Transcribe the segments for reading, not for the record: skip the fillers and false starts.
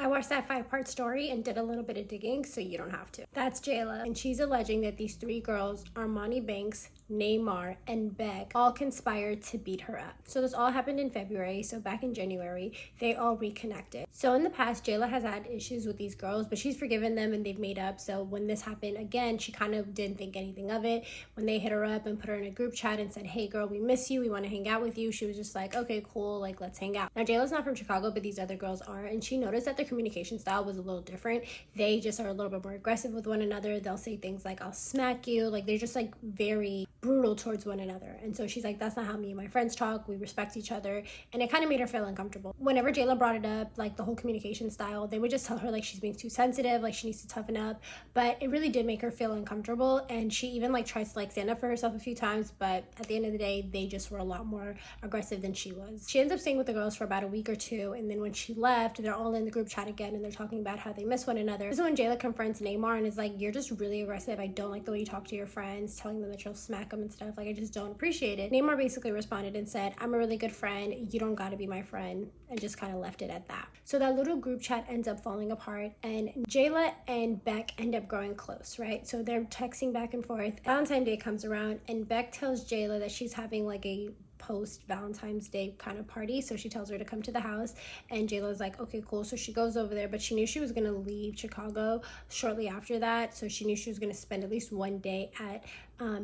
watched that 5-part story and did a little bit of digging, so you don't have to. That's Jayla, and she's alleging that these 3 girls, Armani Banks, Neymar, and Beck, all conspired to beat her up. So this all happened in February, so back in January, they all reconnected. So in the past, Jayla has had issues with these girls, but she's forgiven them and they've made up. So when this happened again, she kind of didn't think anything of it. When they hit her up and put her in a group chat and said, hey girl, we miss you, we want to hang out with you, she was just like, okay, cool, like let's hang out. Now Jayla's not from Chicago, but these other girls are, and she noticed that their communication style was a little different. They just are a little bit more aggressive with one another. They'll say things like, I'll smack you, like they're just like very brutal towards one another. And so she's like, that's not how me and my friends talk, we respect each other. And it kind of made her feel uncomfortable. Whenever Jayla brought it up, like the whole communication style, they would just tell her like she's being too sensitive, like she needs to toughen up. But it really did make her feel uncomfortable, and she even like tries to like stand up for herself a few times, but at the end of the day, they just were a lot more aggressive than she was. She ends up staying with the girls for about a week or two, and then when she left, they're all in the group chat again and they're talking about how they miss one another. So when Jayla confronts Neymar and is like, you're just really aggressive, I don't like the way you talk to your friends, telling them that you'll smack them and stuff, like I just don't appreciate it. Neymar basically responded and said, I'm a really good friend, you don't gotta be my friend, and just kind of left it at that. So that little group chat ends up falling apart, and Jayla and Beck end up growing close, right? So they're texting back and forth. Valentine's Day comes around and Beck tells Jayla that she's having like a post Valentine's Day kind of party, so she tells her to come to the house, and Jayla's like, okay, cool. So she goes over there, but she knew she was gonna leave Chicago shortly after that, so she knew she was gonna spend at least one day at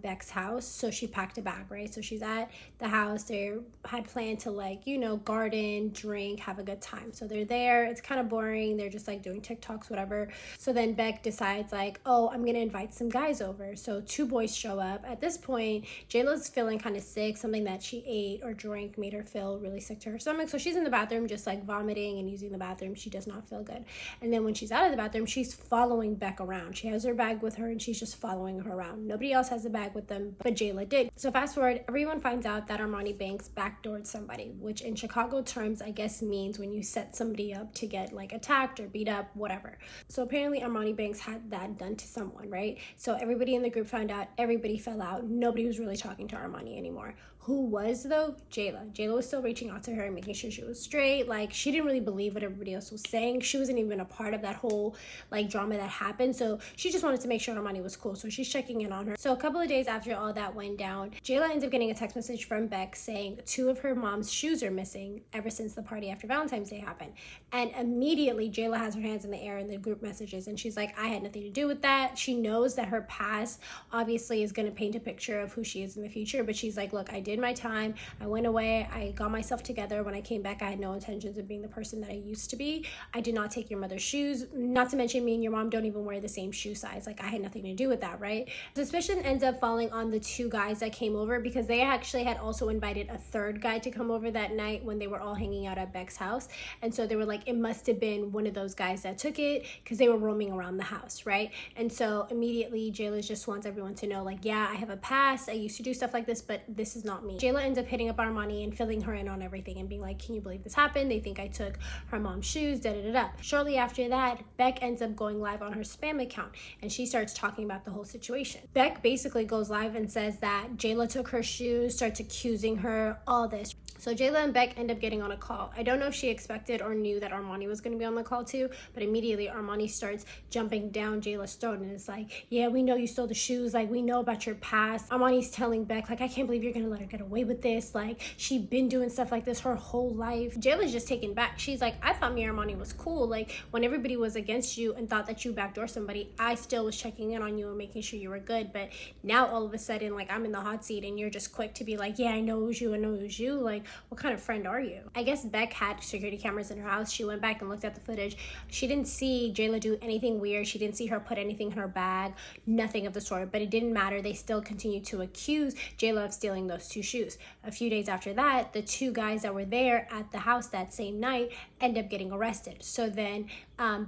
Beck's house. So she packed a bag, right? So she's at the house. They had planned to like, you know, garden, drink, have a good time. So they're there. It's kind of boring. They're just like doing TikToks, whatever. So then Beck decides like, oh, I'm gonna invite some guys over. So 2 boys show up. At this point, Jayla's feeling kind of sick. Something that she ate or drank made her feel really sick to her stomach. So she's in the bathroom just like vomiting and using the bathroom. She does not feel good. And then when she's out of the bathroom, she's following Beck around. She has her bag with her and she's just following her around. Nobody else has a bag with them, but Jayla did. So fast forward, everyone finds out that Armani Banks backdoored somebody, which in Chicago terms, I guess means when you set somebody up to get like attacked or beat up, whatever. So apparently Armani Banks had that done to someone, right? So everybody in the group found out, everybody fell out. Nobody was really talking to Armani anymore. Who was though? Jayla. Jayla was still reaching out to her and making sure she was straight. Like she didn't really believe what everybody else was saying. She wasn't even a part of that whole like drama that happened. So she just wanted to make sure Armani was cool. So she's checking in on her. So a couple of days after all that went down, Jayla ends up getting a text message from Beck saying 2 of her mom's shoes are missing ever since the party after Valentine's Day happened. And immediately Jayla has her hands in the air in the group messages and she's like, I had nothing to do with that. She knows that her past obviously is going to paint a picture of who she is in the future, but she's like, look, I did my time. I went away. I got myself together. When I came back, I had no intentions of being the person that I used to be. I did not take your mother's shoes. Not to mention me and your mom don't even wear the same shoe size. Like I had nothing to do with that, right? Suspicion ends up falling on the 2 guys that came over because they actually had also invited a 3rd guy to come over that night when they were all hanging out at Beck's house. And so they were like, it must have been one of those guys that took it because they were roaming around the house, right? And so immediately Jayla just wants everyone to know like, yeah, I have a past. I used to do stuff like this, but this is not me. Jayla ends up hitting up Armani and filling her in on everything and being like, can you believe this happened? They think I took her mom's shoes, da da da da. Shortly after that, Beck ends up going live on her spam account and she starts talking about the whole situation. Beck basically goes live and says that Jayla took her shoes, starts accusing her, all this. So Jayla and Beck end up getting on a call. I don't know if she expected or knew that Armani was going to be on the call too, but immediately Armani starts jumping down Jayla's throat and is like, yeah, we know you stole the shoes. Like, we know about your past. Armani's telling Beck, like, I can't believe you're going to let her get away with this. Like, she been doing stuff like this her whole life. Jayla's just taken back. She's like, I thought me and Armani was cool. Like, when everybody was against you and thought that you backdoor somebody, I still was checking in on you and making sure you were good. But now all of a sudden, like, I'm in the hot seat and you're just quick to be like, yeah, I know it was you. I know it was you. Like, what kind of friend are you? I guess Beck had security cameras in her house. She went back and looked at the footage. She didn't see Jayla do anything weird. She didn't see her put anything in her bag, nothing of the sort, but it didn't matter. They still continued to accuse Jayla of stealing those 2 shoes. A few days after that, the 2 guys that were there at the house that same night end up getting arrested. So then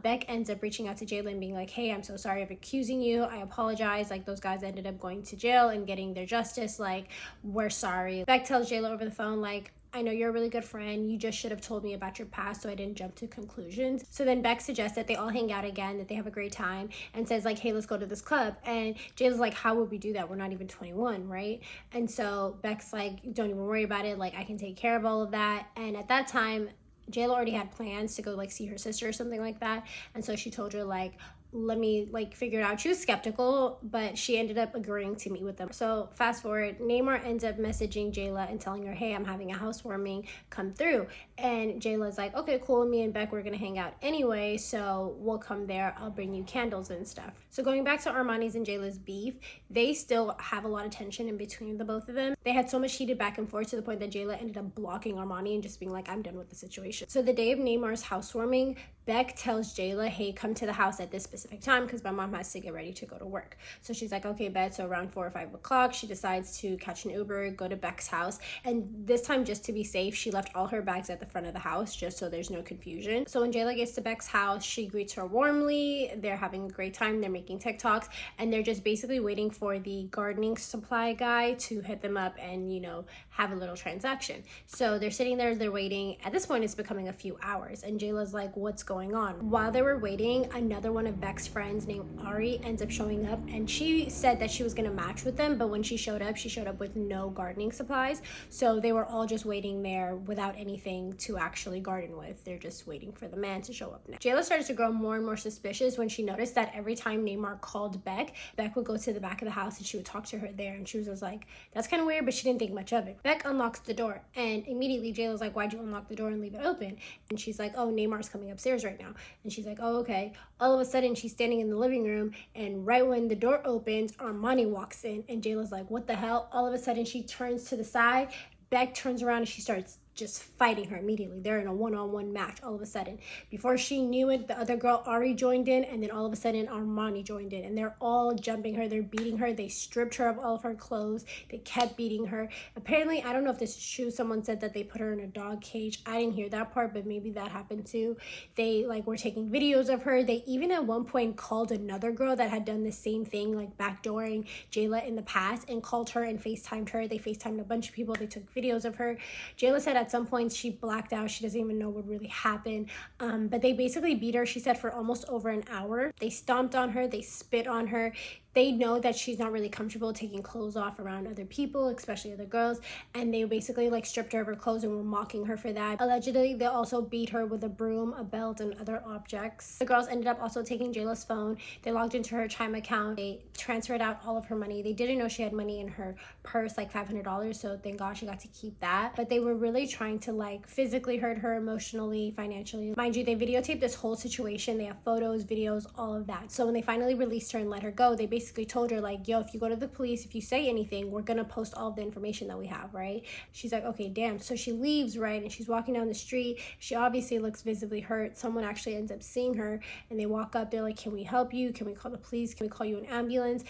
Beck ends up reaching out to Jayla and being like, hey, I'm so sorry of accusing you. I apologize. Like, those guys ended up going to jail and getting their justice. Like, we're sorry. Beck tells Jayla over the phone, like, I know you're a really good friend. You just should have told me about your past so I didn't jump to conclusions. So then Beck suggests that they all hang out again, that they have a great time, and says like, hey, let's go to this club. And Jayla's like, how would we do that? We're not even 21, right? And so Beck's like, don't even worry about it. Like, I can take care of all of that. And at that time, Jayla already had plans to go like see her sister or something like that, and so she told her like, let me like figure it out. She was skeptical, but she ended up agreeing to meet with them. So fast forward, Neymar ends up messaging Jayla and telling her, hey, I'm having a housewarming, come through. And Jayla's like, okay, cool, me and Beck, we're gonna hang out anyway, so we'll come there, I'll bring you candles and stuff. So going back to Armani's and Jayla's beef, they still have a lot of tension in between the both of them. They had so much heated back and forth to the point that Jayla ended up blocking Armani and just being like, I'm done with the situation. So the day of Neymar's housewarming, Beck tells Jayla, hey, come to the house at this specific time because my mom has to get ready to go to work. So she's like, okay, Beck. So around 4 or 5 o'clock, she decides to catch an Uber, go to Beck's house. And this time, just to be safe, she left all her bags at the front of the house just so there's no confusion. So when Jayla gets to Beck's house, she greets her warmly. They're having a great time. They're making TikToks. And they're just basically waiting for the gardening supply guy to hit them up and, you know, have a little transaction. So they're sitting there, they're waiting. At this point, it's becoming a few hours. And Jayla's like, what's going on? While they were waiting, another one of Beck's friends named Ari ends up showing up, and she said that she was gonna match with them, but when she showed up with no gardening supplies. So they were all just waiting there without anything to actually garden with. They're just waiting for the man to show up now. Jayla started to grow more and more suspicious when she noticed that every time Neymar called Beck, Beck would go to the back of the house and she would talk to her there, and she was just like, that's kind of weird, but she didn't think much of it. Beck unlocks the door, and immediately Jayla's like, why'd you unlock the door and leave it open? And she's like, oh, Neymar's coming upstairs right now. And she's like, oh, okay. All of a sudden, she's standing in the living room, and right when the door opens, Armani walks in, and Jayla's like, what the hell? All of a sudden, she turns to the side. Beck turns around and she starts just fighting her immediately. They're in a one-on-one match all of a sudden. Before she knew it, the other girl, Ari, joined in, and then all of a sudden, Armani joined in, and they're all jumping her. They're beating her. They stripped her of all of her clothes. They kept beating her. Apparently, I don't know if this is true. Someone said that they put her in a dog cage. I didn't hear that part, but maybe that happened too. They like were taking videos of her. They even at one point called another girl that had done the same thing, like backdooring Jayla in the past, and called her and FaceTimed her. They FaceTimed a bunch of people. They took videos of her. Jayla said at some point she blacked out. She doesn't even know what really happened. But they basically beat her, she said, for almost over an hour. They stomped on her. They spit on her. They know that she's not really comfortable taking clothes off around other people, especially other girls, and they basically like stripped her of her clothes and were mocking her for that. Allegedly, they also beat her with a broom, a belt, and other objects. The girls ended up also taking Jayla's phone. They logged into her Chime account. They transferred out all of her money. They didn't know she had money in her purse, like $500, so thank God she got to keep that. But they were really trying to like physically hurt her, emotionally, financially. Mind you, they videotaped this whole situation. They have photos, videos, all of that. So when they finally released her and let her go, they basically told her like, yo, if you go to the police, if you say anything, we're gonna post all of the information that we have, right? She's like, okay, damn. So she leaves, right? And she's walking down the street. She obviously looks visibly hurt. Someone actually ends up seeing her, and they walk up. They're like, can we help you? Can we call the police? Can we call you an ambulance?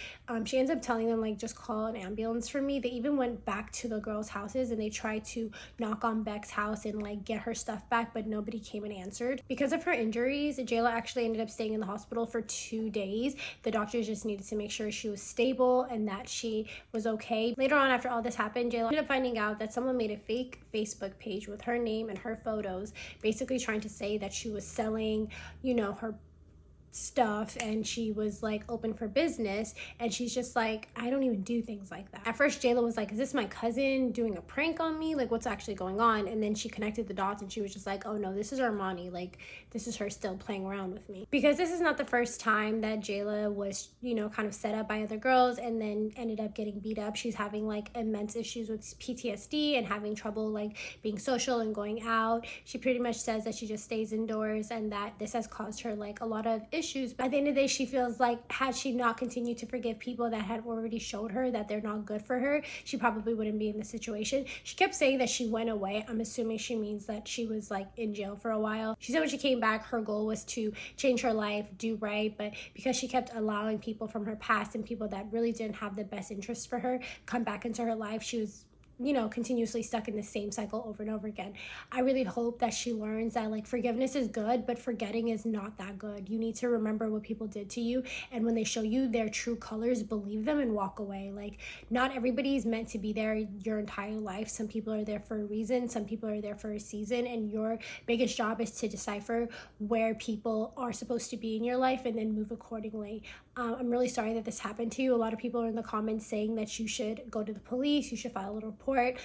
She ends up telling them like, just call an ambulance for me. They even went back to the girls' houses and they tried to knock on Beck's house and like get her stuff back, but nobody came and answered. Because of her injuries, Jayla actually ended up staying in the hospital for 2 days. The doctors just needed to make sure she was stable and that she was okay. Later on, after all this happened, Jayla ended up finding out that someone made a fake Facebook page with her name and her photos, basically trying to say that she was selling, you know, her stuff and she was like open for business, and she's just like, I don't even do things like that. At first Jayla was like, is this my cousin doing a prank on me? Like, what's actually going on? And then she connected the dots and she was just like, oh no, this is Armani. Like, this is her still playing around with me. Because this is not the first time that Jayla was, you know, kind of set up by other girls and then ended up getting beat up. She's having like immense issues with PTSD and having trouble like being social and going out. She pretty much says that she just stays indoors and that this has caused her like a lot of issues. But at the end of the day, she feels like had she not continued to forgive people that had already showed her that they're not good for her, she probably wouldn't be in this situation. She kept saying that she went away. I'm assuming she means that she was like in jail for a while. She said when she came back, her goal was to change her life, do right, but because she kept allowing people from her past and people that really didn't have the best interests for her come back into her life, she was, you know, continuously stuck in the same cycle over and over again. I really hope that she learns that like forgiveness is good, but forgetting is not that good. You need to remember what people did to you, and when they show you their true colors, believe them and walk away. Like, not everybody's meant to be there your entire life. Some people are there for a reason, some people are there for a season, and your biggest job is to decipher where people are supposed to be in your life and then move accordingly. I'm really sorry that this happened to you. A lot of people are in the comments saying that you should go to the police, you should file a report, report.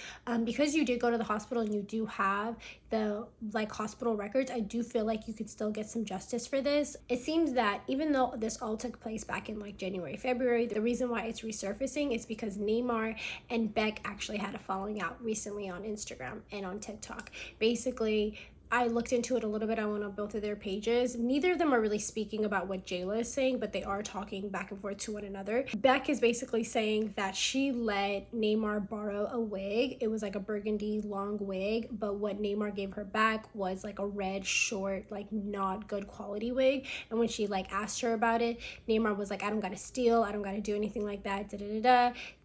Because you did go to the hospital and you do have the like hospital records, I do feel like you could still get some justice for this. It seems that even though this all took place back in like January, February, the reason why it's resurfacing is because Neymar and Beck actually had a falling out recently on Instagram and on TikTok. Basically, I looked into it a little bit. I went on both of their pages. Neither of them are really speaking about what Jayla is saying, but they are talking back and forth to one another. Beck is basically saying that she let Neymar borrow a wig. It was like a burgundy long wig, but what Neymar gave her back was like a red, short, like not good quality wig. And when she like asked her about it, Neymar was like, I don't gotta steal, I don't gotta do anything like that,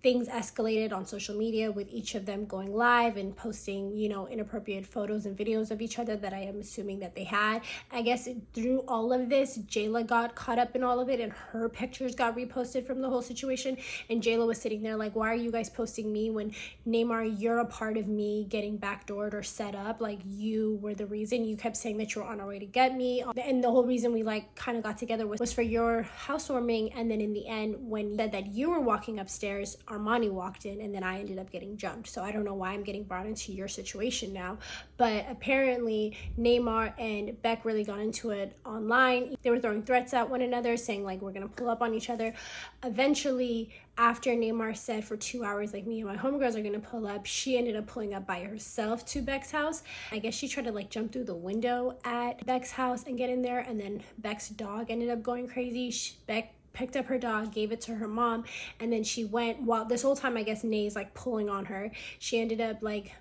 Things escalated on social media with each of them going live and posting, you know, inappropriate photos and videos of each other that I am assuming that they had. I guess through all of this, Jayla got caught up in all of it and her pictures got reposted from the whole situation. And Jayla was sitting there like, why are you guys posting me when Neymar, you're a part of me getting backdoored or set up? Like, you were the reason. You kept saying that you were on our way to get me. And the whole reason we like kind of got together was for your housewarming. And then in the end, when you said that you were walking upstairs, Armani walked in and then I ended up getting jumped. So I don't know why I'm getting brought into your situation now. But apparently Neymar and Beck really got into it online. They were throwing threats at one another, saying like, we're gonna pull up on each other. Eventually, after Neymar said for 2 hours, like, me and my homegirls are gonna pull up, she ended up pulling up by herself to Beck's house. I guess she tried to like jump through the window at Beck's house and get in there, and then Beck's dog ended up going crazy. Beck picked up her dog, gave it to her mom, and then she went, while this whole time I guess Nay's like pulling on her, she ended up like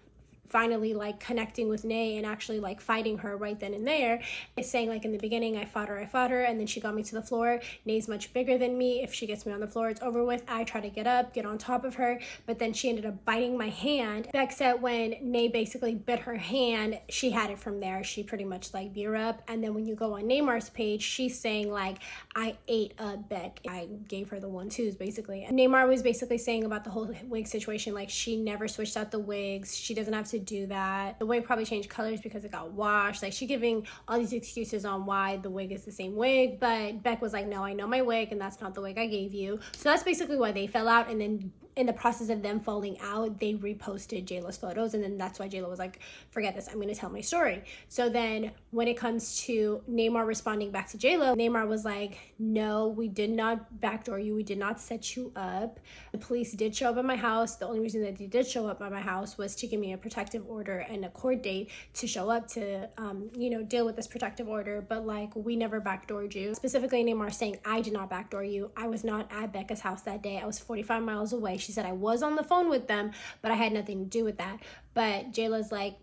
finally like connecting with Nay and actually like fighting her right then and there. It's saying like in the beginning, I fought her, and then she got me to the floor. Nay's much bigger than me. If she gets me on the floor, it's over with. I try to get up, get on top of her, but then she ended up biting my hand. Beck said when Nay basically bit her hand, she had it from there. She pretty much like beat her up. And then when you go on Neymar's page, she's saying like, I ate up Beck. I gave her the 1-2s basically. And Neymar was basically saying about the whole wig situation, like she never switched out the wigs. She doesn't have to do that. The wig probably changed colors because it got washed. Like, she giving all these excuses on why the wig is the same wig, but Beck was like, no, I know my wig and that's not the wig I gave you. So that's basically why they fell out. And then in the process of them falling out, they reposted Jayla's photos, and then that's why Jayla was like, forget this, I'm gonna tell my story. So then when it comes to Neymar responding back to Jayla, Neymar was like, no, we did not backdoor you, we did not set you up. The police did show up at my house. The only reason that they did show up at my house was to give me a protective order and a court date to show up to you know, deal with this protective order, but like, we never backdoored you. Specifically, Neymar saying, I did not backdoor you. I was not at Becca's house that day. I was 45 miles away. She said I was on the phone with them, but I had nothing to do with that. But Jayla's like,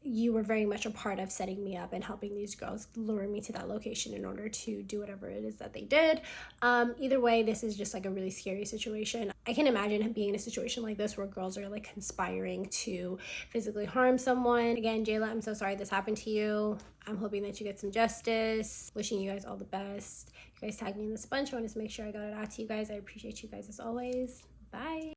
you were very much a part of setting me up and helping these girls lure me to that location in order to do whatever it is that they did. Either way, this is just like a really scary situation. I can imagine being in a situation like this where girls are like conspiring to physically harm someone. Again, Jayla, I'm so sorry this happened to you. I'm hoping that you get some justice. Wishing you guys all the best. You guys tagged me in this bunch. I wanted to make sure I got it out to you guys. I appreciate you guys as always. Bye.